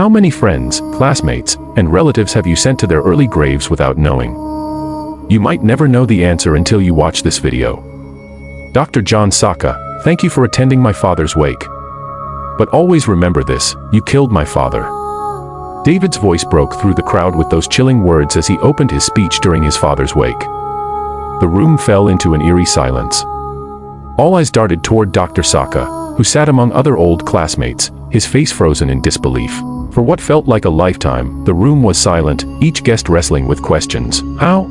How many friends, classmates, and relatives have you sent to their early graves without knowing? You might never know the answer until you watch this video. Dr. John Saka, thank you for attending my father's wake. But always remember this, you killed my father. David's voice broke through the crowd with those chilling words as he opened his speech during his father's wake. The room fell into an eerie silence. All eyes darted toward Dr. Saka, who sat among other old classmates, his face frozen in disbelief. For what felt like a lifetime, the room was silent, each guest wrestling with questions. How?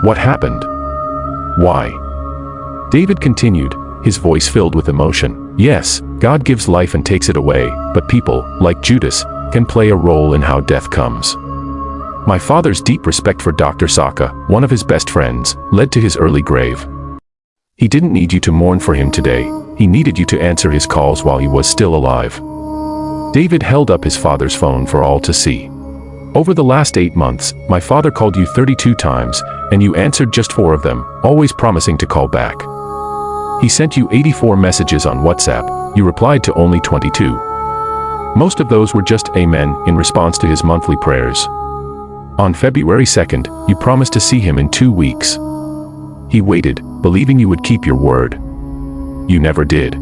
What happened? Why? David continued, his voice filled with emotion. Yes, God gives life and takes it away, but people, like Judas, can play a role in how death comes. My father's deep respect for Dr. Saka, one of his best friends, led to his early grave. He didn't need you to mourn for him today, he needed you to answer his calls while he was still alive. David held up his father's phone for all to see. Over the last 8 months, my father called you 32 times, and you answered just 4 of them, always promising to call back. He sent you 84 messages on WhatsApp, you replied to only 22. Most of those were just amen in response to his monthly prayers. On February 2nd, you promised to see him in 2 weeks. He waited, believing you would keep your word. You never did.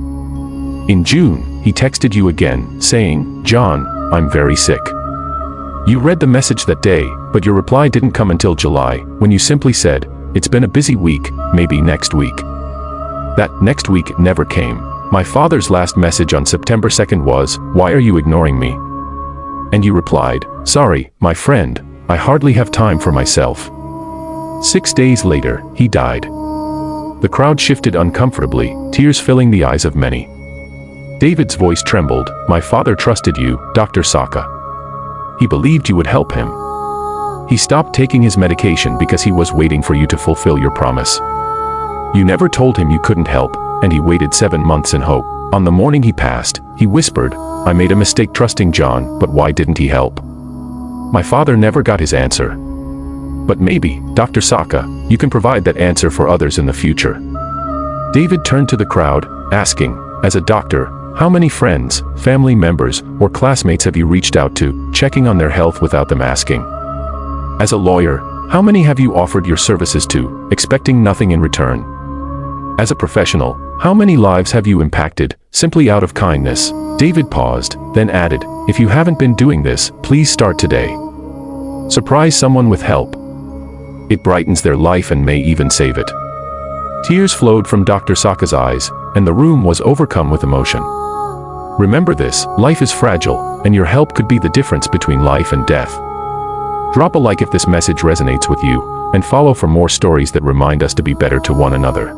In June, he texted you again, saying, John, I'm very sick. You read the message that day, but your reply didn't come until July, when you simply said, it's been a busy week, maybe next week. That next week never came. My father's last message on September 2nd was, why are you ignoring me? And you replied, sorry, my friend, I hardly have time for myself. 6 days later, he died. The crowd shifted uncomfortably, tears filling the eyes of many. David's voice trembled, my father trusted you, Dr. Saka. He believed you would help him. He stopped taking his medication because he was waiting for you to fulfill your promise. You never told him you couldn't help, and he waited 7 months in hope. On the morning he passed, he whispered, I made a mistake trusting John, but why didn't he help? My father never got his answer. But maybe, Dr. Saka, you can provide that answer for others in the future. David turned to the crowd, asking, as a doctor, how many friends, family members, or classmates have you reached out to, checking on their health without them asking? As a lawyer, how many have you offered your services to, expecting nothing in return? As a professional, how many lives have you impacted, simply out of kindness? David paused, then added, if you haven't been doing this, please start today. Surprise someone with help. It brightens their life and may even save it. Tears flowed from Dr. Saka's eyes, and the room was overcome with emotion. Remember this, life is fragile, and your help could be the difference between life and death. Drop a like if this message resonates with you, and follow for more stories that remind us to be better to one another.